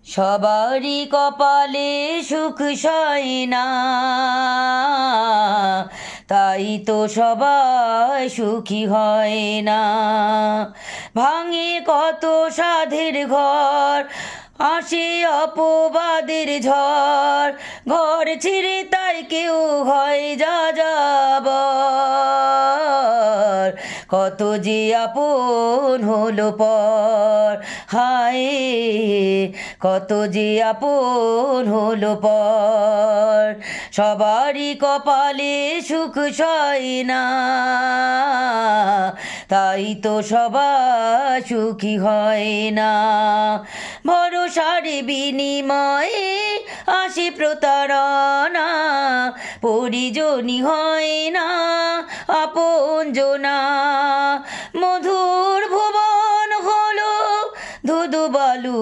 সবারই কপালে সুখ সয় না, তাই তো সবাই সুখী হয় না। ভাঙে কত সাধের ঘর, আসে অপবাদের ঝড়, ঘর ছেড়ে তাই কেউ হয় যাযাবর। কত যে আপন হলো পর, হায় কত যে আপন হলো পর। সবারই কপালে সুখ সয় না, তাই তো সবাই সুখী হয় না। ভরসার বিনিময়ে আসে প্রতারণা, পরিজনই হয় না আপনজনা। মধুর ভুবন হলো ধুধু বালু